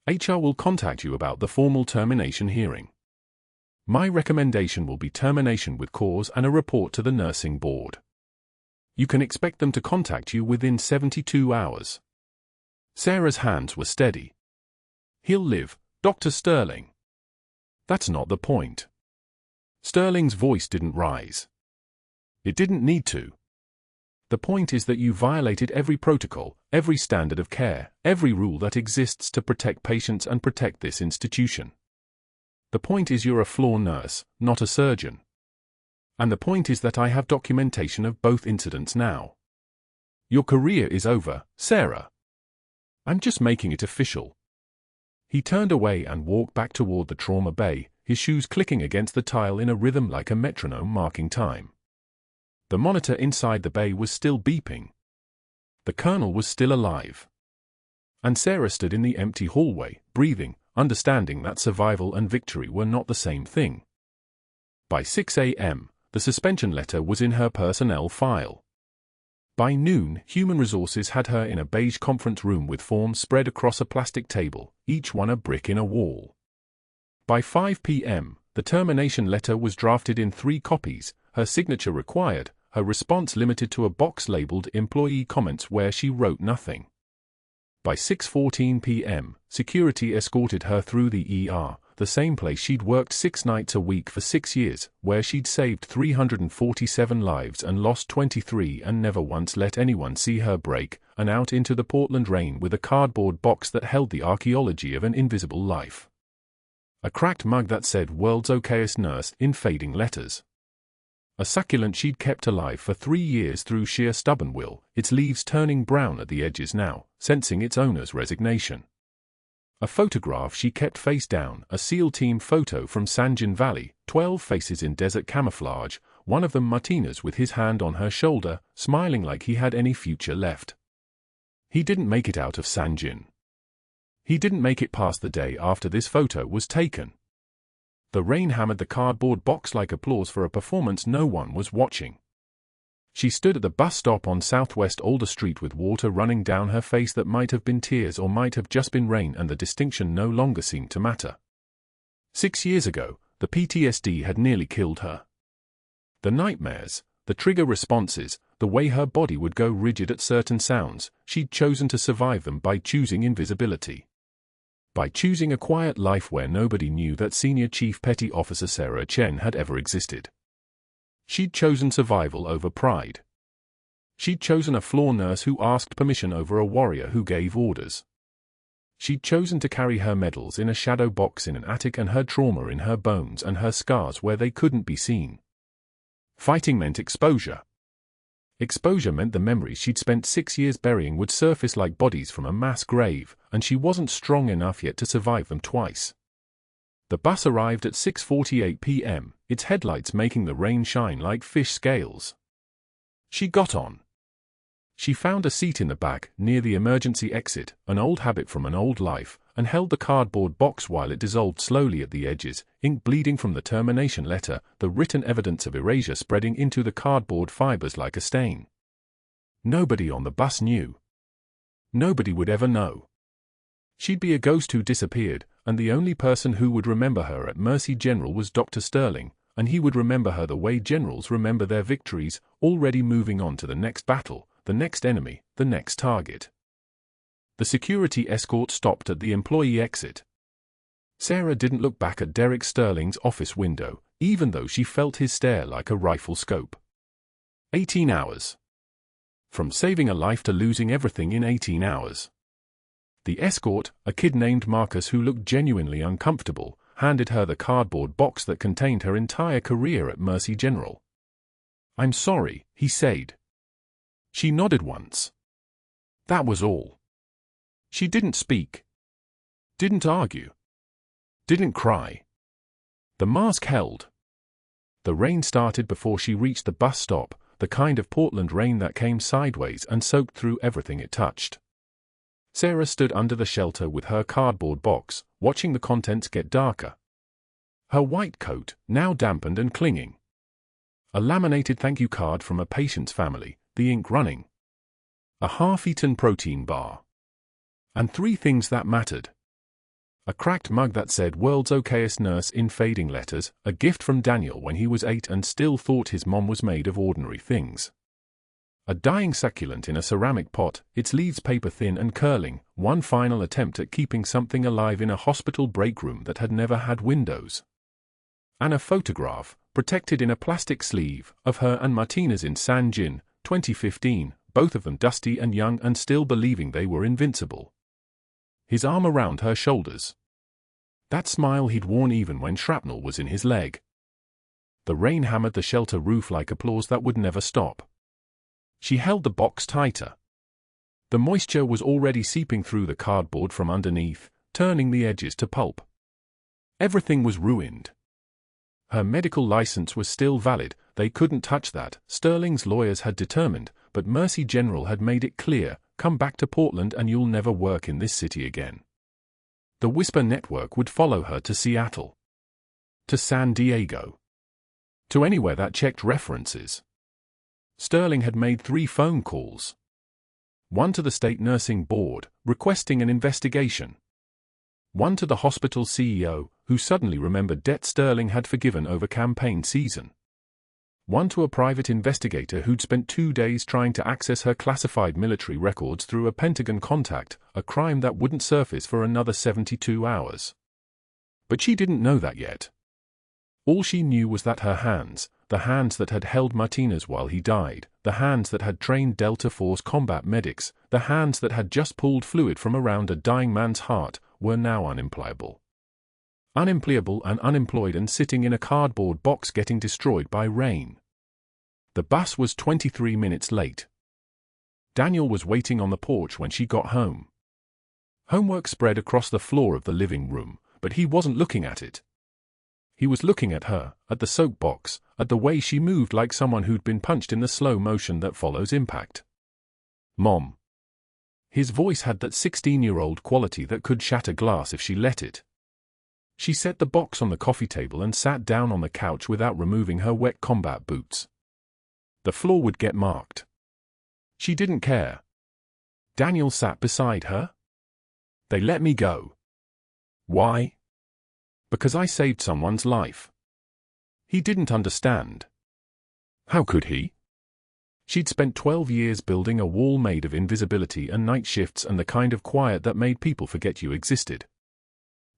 HR will contact you about the formal termination hearing. My recommendation will be termination with cause and a report to the nursing board. You can expect them to contact you within 72 hours. Sarah's hands were steady. He'll live, Dr. Sterling. That's not the point. Sterling's voice didn't rise. It didn't need to. The point is that you violated every protocol, every standard of care, every rule that exists to protect patients and protect this institution. The point is you're a floor nurse, not a surgeon. And the point is that I have documentation of both incidents now. Your career is over, Sarah. I'm just making it official. He turned away and walked back toward the trauma bay, his shoes clicking against the tile in a rhythm like a metronome marking time. The monitor inside the bay was still beeping. The colonel was still alive. And Sarah stood in the empty hallway, breathing, understanding that survival and victory were not the same thing. By 6 a.m., the suspension letter was in her personnel file. By noon, Human Resources had her in a beige conference room with forms spread across a plastic table, each one a brick in a wall. By 5 p.m., the termination letter was drafted in 3 copies, her signature required, her response limited to a box labeled Employee Comments where she wrote nothing. By 6:14 p.m., security escorted her through the ER, the same place she'd worked 6 nights a week for 6 years, where she'd saved 347 lives and lost 23 and never once let anyone see her break, and out into the Portland rain with a cardboard box that held the archaeology of an invisible life. A cracked mug that said "World's Okayest Nurse" in fading letters. A succulent she'd kept alive for 3 years through sheer stubborn will, its leaves turning brown at the edges now, sensing its owner's resignation. A photograph she kept face down, a SEAL team photo from Sanjin Valley, 12 faces in desert camouflage, one of them Martinez with his hand on her shoulder, smiling like he had any future left. He didn't make it out of Sanjin. He didn't make it past the day after this photo was taken. The rain hammered the cardboard box like applause for a performance no one was watching. She stood at the bus stop on Southwest Alder Street with water running down her face that might have been tears or might have just been rain, and the distinction no longer seemed to matter. 6 years ago, the PTSD had nearly killed her. The nightmares, the trigger responses, the way her body would go rigid at certain sounds, she'd chosen to survive them by choosing invisibility. By choosing a quiet life where nobody knew that Senior Chief Petty Officer Sarah Chen had ever existed. She'd chosen survival over pride. She'd chosen a floor nurse who asked permission over a warrior who gave orders. She'd chosen to carry her medals in a shadow box in an attic and her trauma in her bones and her scars where they couldn't be seen. Fighting meant exposure. Exposure meant the memories she'd spent 6 years burying would surface like bodies from a mass grave, and she wasn't strong enough yet to survive them twice. The bus arrived at 6:48 p.m., its headlights making the rain shine like fish scales. She got on. She found a seat in the back, near the emergency exit, an old habit from an old life, and held the cardboard box while it dissolved slowly at the edges, ink bleeding from the termination letter, the written evidence of erasure spreading into the cardboard fibers like a stain. Nobody on the bus knew. Nobody would ever know. She'd be a ghost who disappeared, and the only person who would remember her at Mercy General was Dr. Sterling, and he would remember her the way generals remember their victories, already moving on to the next battle, the next enemy, the next target. The security escort stopped at the employee exit. Sarah didn't look back at Derek Sterling's office window, even though she felt his stare like a rifle scope. 18 hours. From saving a life to losing everything in 18 hours. The escort, a kid named Marcus who looked genuinely uncomfortable, handed her the cardboard box that contained her entire career at Mercy General. "I'm sorry," he said. She nodded once. That was all. She didn't speak. Didn't argue. Didn't cry. The mask held. The rain started before she reached the bus stop, the kind of Portland rain that came sideways and soaked through everything it touched. Sarah stood under the shelter with her cardboard box, watching the contents get darker. Her white coat, now dampened and clinging. A laminated thank you card from a patient's family, the ink running. A half-eaten protein bar. And 3 things that mattered. A cracked mug that said "World's Okayest Nurse" in fading letters, a gift from Daniel when he was 8 and still thought his mom was made of ordinary things. A dying succulent in a ceramic pot, its leaves paper-thin and curling, one final attempt at keeping something alive in a hospital break room that had never had windows. And a photograph, protected in a plastic sleeve, of her and Martinez in Sanjin, 2015, both of them dusty and young and still believing they were invincible. His arm around her shoulders. That smile he'd worn even when shrapnel was in his leg. The rain hammered the shelter roof like applause that would never stop. She held the box tighter. The moisture was already seeping through the cardboard from underneath, turning the edges to pulp. Everything was ruined. Her medical license was still valid, they couldn't touch that, Sterling's lawyers had determined, but Mercy General had made it clear, come back to Portland and you'll never work in this city again. The Whisper Network would follow her to Seattle. To San Diego. To anywhere that checked references. Sterling had made 3 phone calls. One to the State Nursing Board, requesting an investigation. One to the hospital CEO, who suddenly remembered debt Sterling had forgiven over campaign season. One to a private investigator who'd spent 2 days trying to access her classified military records through a Pentagon contact, a crime that wouldn't surface for another 72 hours. But she didn't know that yet. All she knew was that her hands, the hands that had held Martinez while he died, the hands that had trained Delta Force combat medics, the hands that had just pulled fluid from around a dying man's heart, were now unemployable. Unemployable and unemployed and sitting in a cardboard box getting destroyed by rain. The bus was 23 minutes late. Daniel was waiting on the porch when she got home. Homework spread across the floor of the living room, but he wasn't looking at it. He was looking at her, at the soapbox, at the way she moved like someone who'd been punched in the slow motion that follows impact. "Mom." His voice had that 16-year-old quality that could shatter glass if she let it. She set the box on the coffee table and sat down on the couch without removing her wet combat boots. The floor would get marked. She didn't care. Daniel sat beside her. They let me go. Why? Because I saved someone's life. He didn't understand. How could he? She'd spent 12 years building a wall made of invisibility and night shifts and the kind of quiet that made people forget you existed.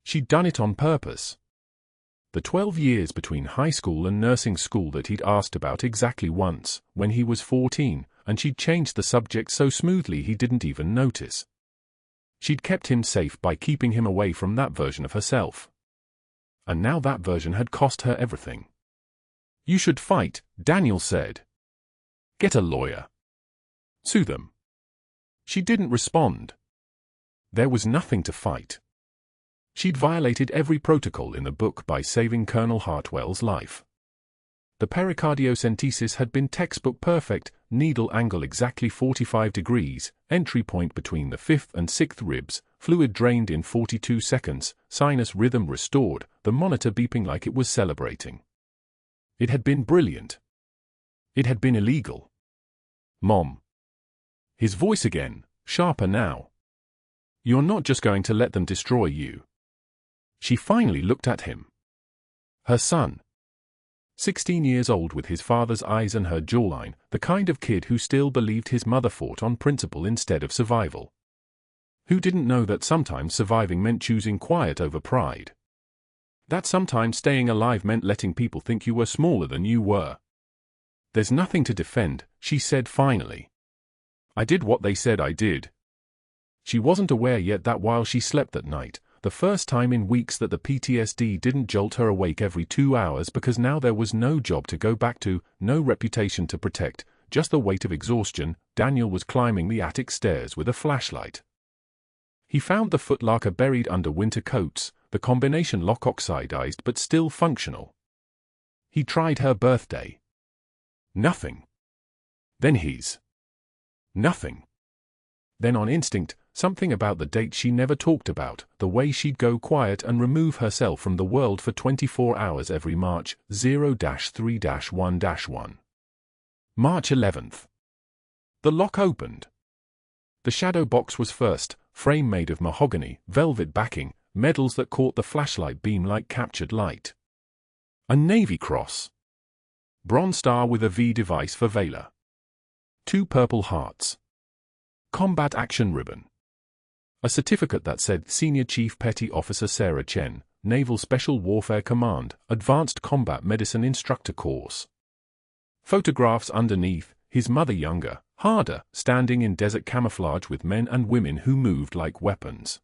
She'd done it on purpose. The 12 years between high school and nursing school that he'd asked about exactly once, when he was 14, and she'd changed the subject so smoothly he didn't even notice. She'd kept him safe by keeping him away from that version of herself. And now that version had cost her everything. You should fight, Daniel said. Get a lawyer. Sue them. She didn't respond. There was nothing to fight. She'd violated every protocol in the book by saving Colonel Hartwell's life. The pericardiocentesis had been textbook perfect, needle angle exactly 45 degrees, entry point between the 5th and 6th ribs, fluid drained in 42 seconds, sinus rhythm restored, the monitor beeping like it was celebrating. It had been brilliant. It had been illegal. Mom. His voice again, sharper now. You're not just going to let them destroy you. She finally looked at him. Her son. 16 years old with his father's eyes and her jawline, the kind of kid who still believed his mother fought on principle instead of survival. Who didn't know that sometimes surviving meant choosing quiet over pride? That sometimes staying alive meant letting people think you were smaller than you were. There's nothing to defend, she said finally. I did what they said I did. She wasn't aware yet that while she slept that night, the first time in weeks that the PTSD didn't jolt her awake every 2 hours because now there was no job to go back to, no reputation to protect, just the weight of exhaustion, Daniel was climbing the attic stairs with a flashlight. He found the footlocker buried under winter coats, the combination lock oxidized but still functional. He tried her birthday. Nothing. Then his. Nothing. Then on instinct, something about the date she never talked about, the way she'd go quiet and remove herself from the world for 24 hours every March 0-3-1-1. March 11th. The lock opened. The shadow box was first, frame made of mahogany, velvet backing, medals that caught the flashlight beam like captured light. A Navy Cross. Bronze star with a V device for Valor. 2 purple hearts. Combat action ribbon. A certificate that said Senior Chief Petty Officer Sarah Chen, Naval Special Warfare Command, Advanced Combat Medicine Instructor Course. Photographs underneath, his mother younger, harder, standing in desert camouflage with men and women who moved like weapons.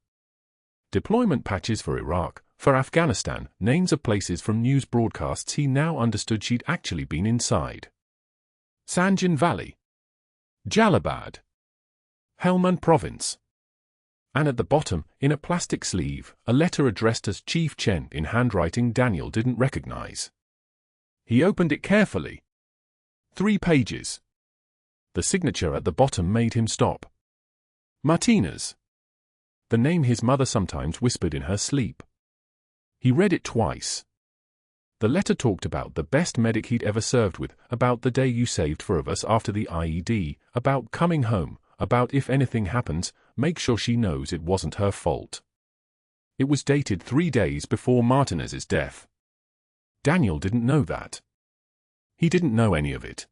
Deployment patches for Iraq, for Afghanistan, names of places from news broadcasts he now understood she'd actually been inside. Sanjan Valley. Jalabad. Helmand Province. And at the bottom, in a plastic sleeve, a letter addressed as Chief Chen in handwriting Daniel didn't recognize. He opened it carefully. 3 pages. The signature at the bottom made him stop. Martinez. The name his mother sometimes whispered in her sleep. He read it twice. The letter talked about the best medic he'd ever served with, about the day you saved 4 of us after the IED, about coming home, about if anything happens, make sure she knows it wasn't her fault. It was dated 3 days before Martinez's death. Daniel didn't know that. He didn't know any of it.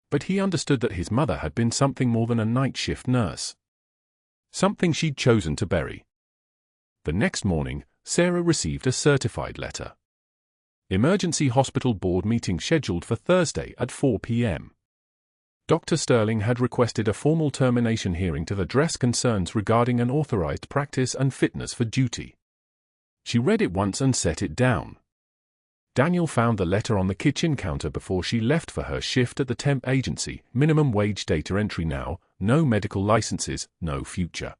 But he understood that his mother had been something more than a night shift nurse. Something she'd chosen to bury. The next morning, Sarah received a certified letter. Emergency hospital board meeting scheduled for Thursday at 4 p.m. Dr. Sterling had requested a formal termination hearing to address concerns regarding an authorized practice and fitness for duty. She read it once and set it down. Daniel found the letter on the kitchen counter before she left for her shift at the temp agency, minimum wage data entry now, no medical licenses, no future.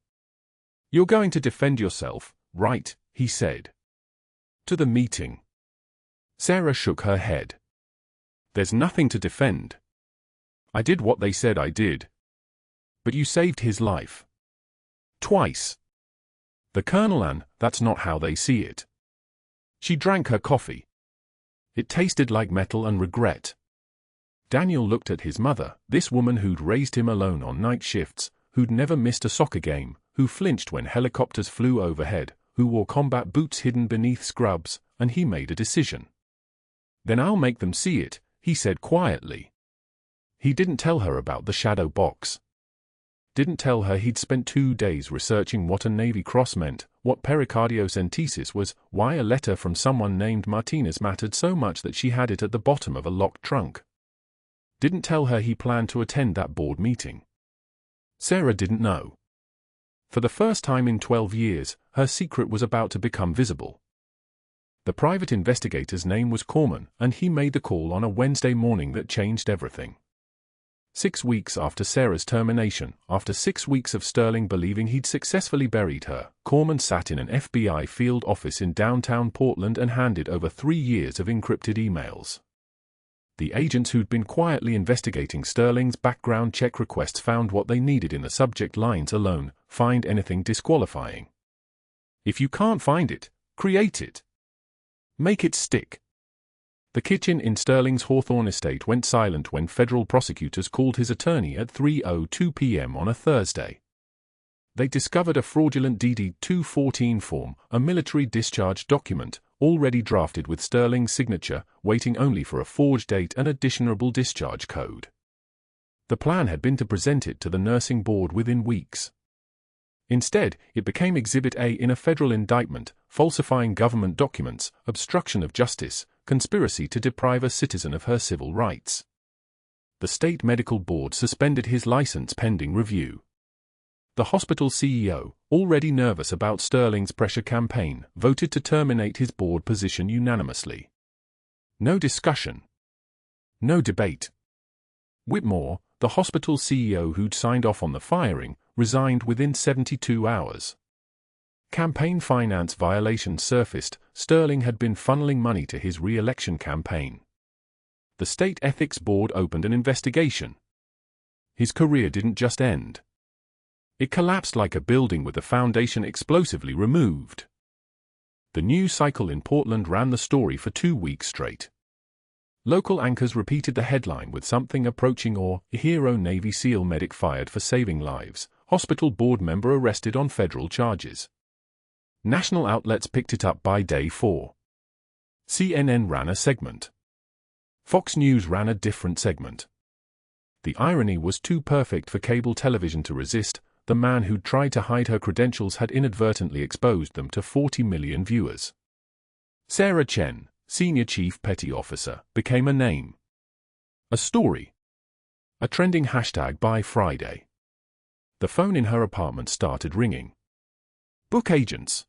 You're going to defend yourself, right? He said. To the meeting. Sarah shook her head. There's nothing to defend. I did what they said I did. But you saved his life. Twice. The Colonel and that's not how they see it. She drank her coffee. It tasted like metal and regret. Daniel looked at his mother, this woman who'd raised him alone on night shifts, who'd never missed a soccer game, who flinched when helicopters flew overhead, who wore combat boots hidden beneath scrubs, and he made a decision. Then I'll make them see it, he said quietly. He didn't tell her about the shadow box. Didn't tell her he'd spent 2 days researching what a Navy Cross meant, what pericardiocentesis was, why a letter from someone named Martinez mattered so much that she had it at the bottom of a locked trunk. Didn't tell her he planned to attend that board meeting. Sarah didn't know. For the first time in 12 years, her secret was about to become visible. The private investigator's name was Corman, and he made the call on a Wednesday morning that changed everything. 6 weeks after Sarah's termination, after 6 weeks of Sterling believing he'd successfully buried her, Corman sat in an FBI field office in downtown Portland and handed over 3 years of encrypted emails. The agents who'd been quietly investigating Sterling's background check requests found what they needed in the subject lines alone: find anything disqualifying. If you can't find it, create it. Make it stick. The kitchen in Sterling's Hawthorne estate went silent when federal prosecutors called his attorney at 3:02 p.m. on a Thursday. They discovered a fraudulent DD-214 form, a military discharge document, already drafted with Sterling's signature, waiting only for a forged date and additionable discharge code. The plan had been to present it to the nursing board within weeks. Instead, it became Exhibit A in a federal indictment, falsifying government documents, obstruction of justice, conspiracy to deprive a citizen of her civil rights. The state medical board suspended his license pending review. The hospital CEO, already nervous about Sterling's pressure campaign, voted to terminate his board position unanimously. No discussion. No debate. Whitmore, the hospital CEO who'd signed off on the firing, resigned within 72 hours. Campaign finance violations surfaced. Sterling had been funneling money to his re-election campaign. The state ethics board opened an investigation. His career didn't just end. It collapsed like a building with the foundation explosively removed. The news cycle in Portland ran the story for 2 weeks straight. Local anchors repeated the headline with something approaching awe: hero Navy SEAL medic fired for saving lives, hospital board member arrested on federal charges. National outlets picked it up by day 4. CNN ran a segment. Fox News ran a different segment. The irony was too perfect for cable television to resist. The man who'd tried to hide her credentials had inadvertently exposed them to 40 million viewers. Sarah Chen, Senior Chief Petty Officer, became a name. A story. A trending hashtag by Friday. The phone in her apartment started ringing. Book agents.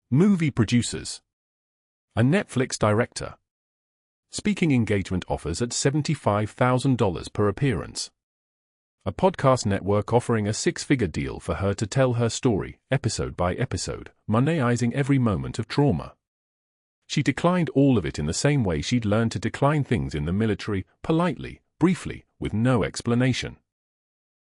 Movie producers. A Netflix director. Speaking engagement offers at $75,000 per appearance. A podcast network offering a 6-figure deal for her to tell her story, episode by episode, Monetizing every moment of trauma. She declined all of it in the same way she'd learned to decline things in the military, politely, briefly, with no explanation.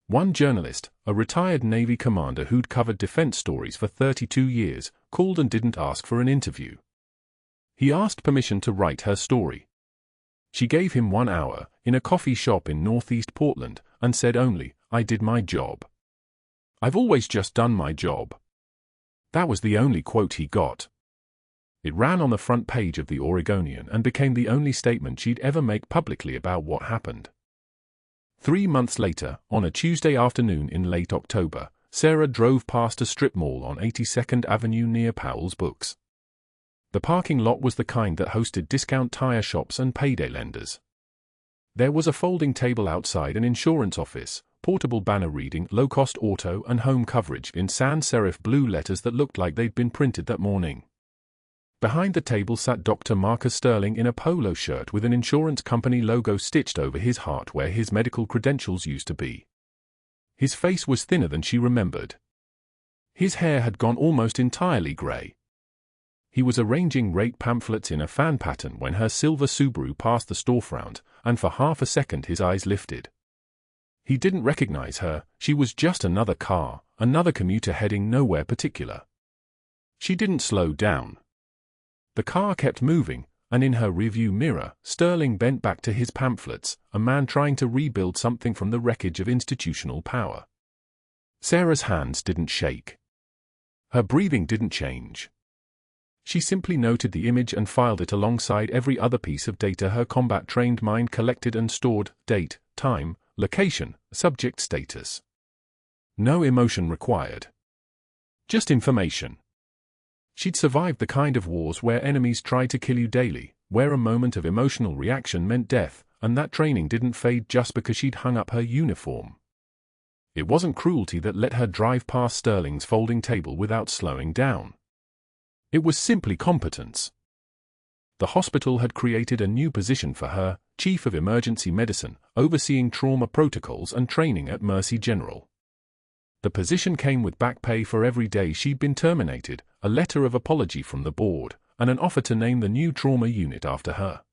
One journalist, a retired Navy commander who'd covered defense stories for 32 years, called and didn't ask for an interview. He asked permission to write her story. She gave him 1 hour, in a coffee shop in northeast Portland, and said only, "I did my job. I've always just done my job." That was the only quote he got. It ran on the front page of the Oregonian and became the only statement she'd ever make publicly about what happened. 3 months later, on a Tuesday afternoon in late October, Sarah drove past a strip mall on 82nd Avenue near Powell's Books. The parking lot was the kind that hosted discount tire shops and payday lenders. There was a folding table outside an insurance office, portable banner reading low-cost auto and home coverage in sans serif blue letters that looked like they'd been printed that morning. Behind the table sat Dr. Marcus Sterling in a polo shirt with an insurance company logo stitched over his heart where his medical credentials used to be. His face was thinner than she remembered. His hair had gone almost entirely gray. He was arranging rate pamphlets in a fan pattern when her silver Subaru passed the storefront, and for half a second his eyes lifted. He didn't recognize her. She was just another car, another commuter heading nowhere particular. She didn't slow down. The car kept moving, and in her rearview mirror, Sterling bent back to his pamphlets, a man trying to rebuild something from the wreckage of institutional power. Sarah's hands didn't shake. Her breathing didn't change. She simply noted the image and filed it alongside every other piece of data her combat-trained mind collected and stored: date, time, location, subject status. No emotion required. Just information. She'd survived the kind of wars where enemies tried to kill you daily, where a moment of emotional reaction meant death, and that training didn't fade just because she'd hung up her uniform. It wasn't cruelty that let her drive past Sterling's folding table without slowing down. It was simply competence. The hospital had created a new position for her, Chief of Emergency Medicine, overseeing trauma protocols and training at Mercy General. The position came with back pay for every day she'd been terminated, a letter of apology from the board, and an offer to name the new trauma unit after her.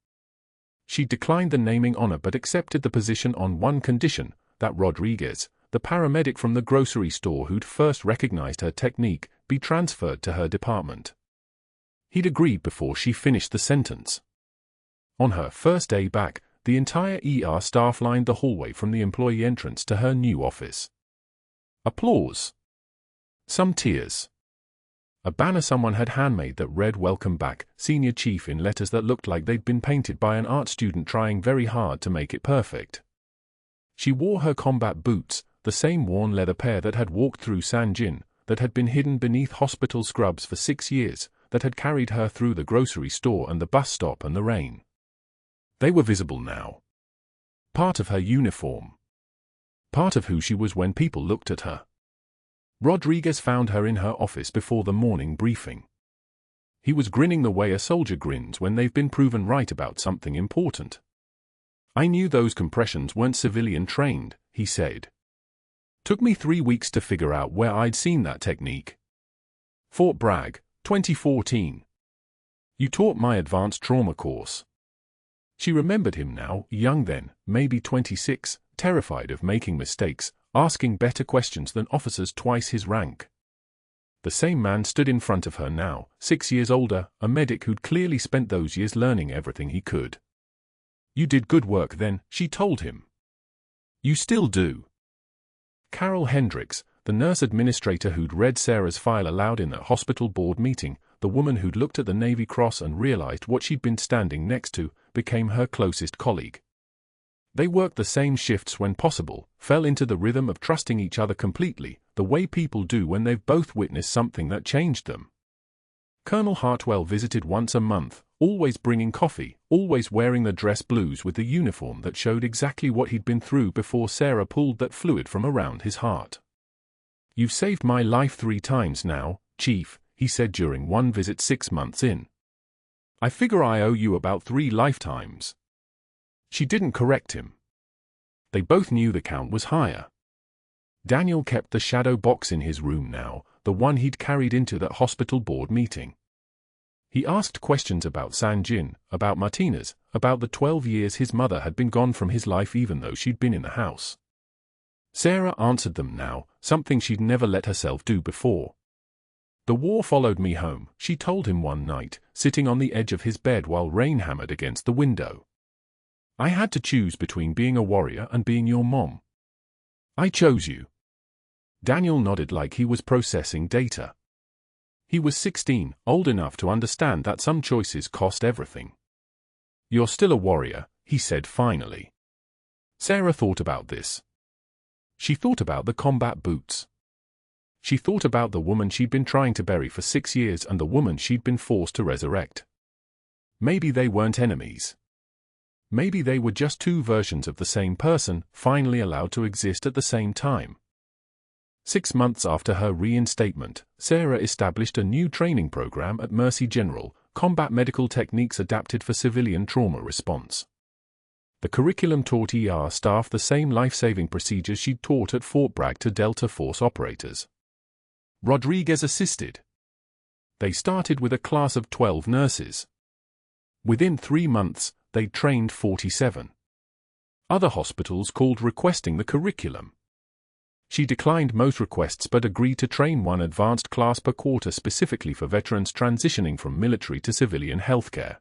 She declined the naming honor but accepted the position on one condition: that Rodriguez, the paramedic from the grocery store who'd first recognized her technique, be transferred to her department. He'd agreed before she finished the sentence. On her first day back, the entire ER staff lined the hallway from the employee entrance to her new office. Applause. Some tears. A banner someone had handmade that read "Welcome back, Senior Chief" in letters that looked like they'd been painted by an art student trying very hard to make it perfect. She wore her combat boots, the same worn leather pair that had walked through San Jin, that had been hidden beneath hospital scrubs for 6 years, that had carried her through the grocery store and the bus stop and the rain. They were visible now. Part of her uniform. Part of who she was when people looked at her. Rodriguez found her in her office before the morning briefing. He was grinning the way a soldier grins when they've been proven right about something important. "I knew those compressions weren't civilian trained," he said. "Took me 3 weeks to figure out where I'd seen that technique. Fort Bragg, 2014. You taught my advanced trauma course." She remembered him now, young then, maybe 26, terrified of making mistakes, asking better questions than officers twice his rank. The same man stood in front of her now, 6 years older, a medic who'd clearly spent those years learning everything he could. "You did good work then," she told him. "You still do." Carol Hendricks, the nurse administrator who'd read Sarah's file aloud in the hospital board meeting, the woman who'd looked at the Navy Cross and realized what she'd been standing next to, became her closest colleague. They worked the same shifts when possible, fell into the rhythm of trusting each other completely, the way people do when they've both witnessed something that changed them. Colonel Hartwell visited once a month, always bringing coffee, always wearing the dress blues with the uniform that showed exactly what he'd been through before Sarah pulled that fluid from around his heart. "You've saved my life 3 times now, Chief," he said during one visit 6 months in. "I figure I owe you about 3 lifetimes." She didn't correct him. They both knew the count was higher. Daniel kept the shadow box in his room now, the one he'd carried into that hospital board meeting. He asked questions about San Jin, about Martinez, about the 12 years his mother had been gone from his life even though she'd been in the house. Sarah answered them now, something she'd never let herself do before. "The war followed me home," she told him one night, sitting on the edge of his bed while rain hammered against the window. "I had to choose between being a warrior and being your mom. I chose you." Daniel nodded like he was processing data. He was 16, old enough to understand that some choices cost everything. "You're still a warrior," he said finally. Sarah thought about this. She thought about the combat boots. She thought about the woman she'd been trying to bury for 6 years and the woman she'd been forced to resurrect. Maybe they weren't enemies. Maybe they were just 2 versions of the same person, finally allowed to exist at the same time. 6 months after her reinstatement, Sarah established a new training program at Mercy General, Combat Medical Techniques Adapted for Civilian Trauma Response. The curriculum taught ER staff the same life-saving procedures she'd taught at Fort Bragg to Delta Force operators. Rodriguez assisted. They started with a class of 12 nurses. Within 3 months, they'd trained 47. Other hospitals called requesting the curriculum. She declined most requests but agreed to train one advanced class per quarter specifically for veterans transitioning from military to civilian healthcare.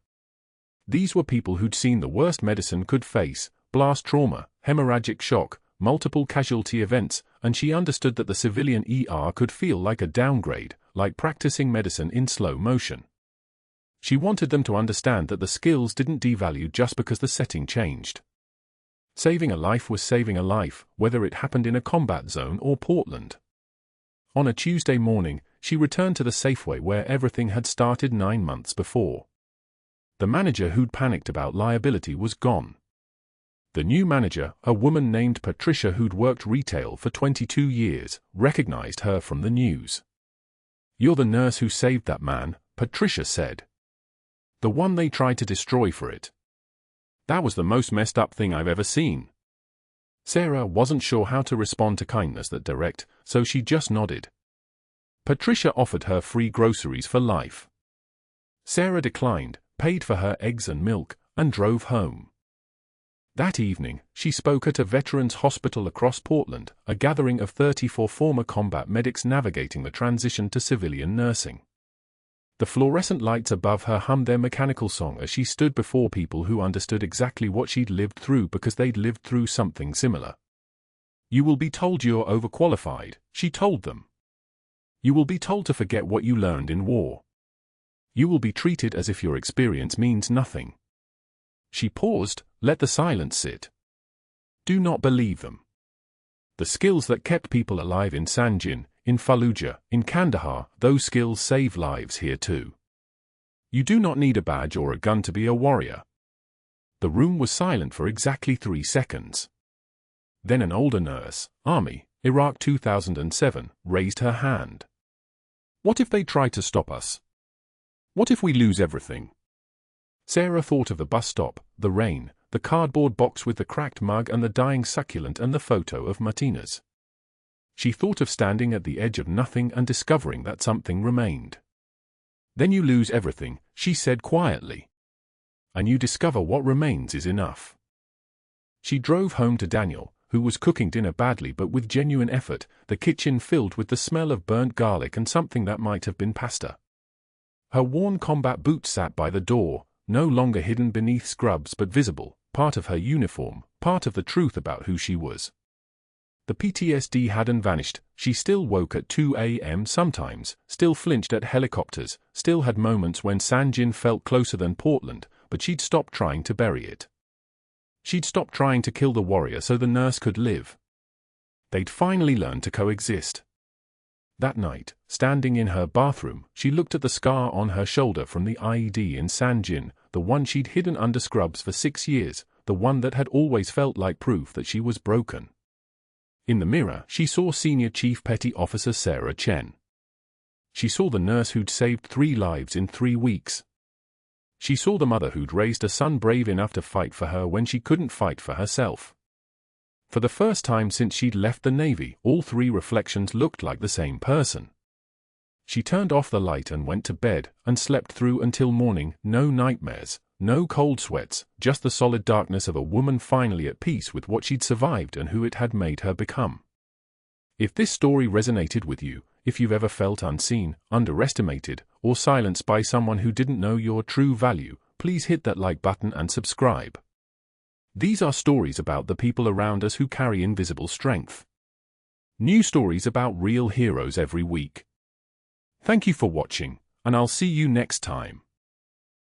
These were people who'd seen the worst medicine could face: blast trauma, hemorrhagic shock, multiple casualty events, and she understood that the civilian ER could feel like a downgrade, like practicing medicine in slow motion. She wanted them to understand that the skills didn't devalue just because the setting changed. Saving a life was saving a life, whether it happened in a combat zone or Portland. On a Tuesday morning, she returned to the Safeway where everything had started 9 months before. The manager who'd panicked about liability was gone. The new manager, a woman named Patricia who'd worked retail for 22 years, recognized her from the news. "You're the nurse who saved that man," Patricia said. "The one they tried to destroy for it. That was the most messed up thing I've ever seen." Sarah wasn't sure how to respond to kindness that direct, so she just nodded. Patricia offered her free groceries for life. Sarah declined, paid for her eggs and milk, and drove home. That evening, she spoke at a veterans hospital across Portland, a gathering of 34 former combat medics navigating the transition to civilian nursing. The fluorescent lights above her hummed their mechanical song as she stood before people who understood exactly what she'd lived through because they'd lived through something similar. "You will be told you're overqualified," she told them. "You will be told to forget what you learned in war. You will be treated as if your experience means nothing." She paused, let the silence sit. Do not believe them. The skills that kept people alive in Sanjin, in Fallujah, in Kandahar, those skills save lives here too. You do not need a badge or a gun to be a warrior. The room was silent for exactly 3 seconds. Then an older nurse, Army, Iraq 2007, raised her hand. "What if they try to stop us? What if we lose everything?" Sarah thought of the bus stop, the rain, the cardboard box with the cracked mug and the dying succulent and the photo of Martinez. She thought of standing at the edge of nothing and discovering that something remained. "Then you lose everything," she said quietly. "And you discover what remains is enough." She drove home to Daniel, who was cooking dinner badly but with genuine effort, the kitchen filled with the smell of burnt garlic and something that might have been pasta. Her worn combat boots sat by the door, no longer hidden beneath scrubs but visible, part of her uniform, part of the truth about who she was. The PTSD hadn't vanished. She still woke at 2 a.m. sometimes, still flinched at helicopters, still had moments when Sanjin felt closer than Portland, but she'd stopped trying to bury it. She'd stopped trying to kill the warrior so the nurse could live. They'd finally learned to coexist. That night, standing in her bathroom, she looked at the scar on her shoulder from the IED in Sanjin, the one she'd hidden under scrubs for 6 years, the one that had always felt like proof that she was broken. In the mirror, she saw Senior Chief Petty Officer Sarah Chen. She saw the nurse who'd saved 3 lives in 3 weeks. She saw the mother who'd raised a son brave enough to fight for her when she couldn't fight for herself. For the first time since she'd left the Navy, all 3 reflections looked like the same person. She turned off the light and went to bed, and slept through until morning. No nightmares, no cold sweats, just the solid darkness of a woman finally at peace with what she'd survived and who it had made her become. If this story resonated with you, if you've ever felt unseen, underestimated, or silenced by someone who didn't know your true value, please hit that like button and subscribe. These are stories about the people around us who carry invisible strength. New stories about real heroes every week. Thank you for watching, and I'll see you next time.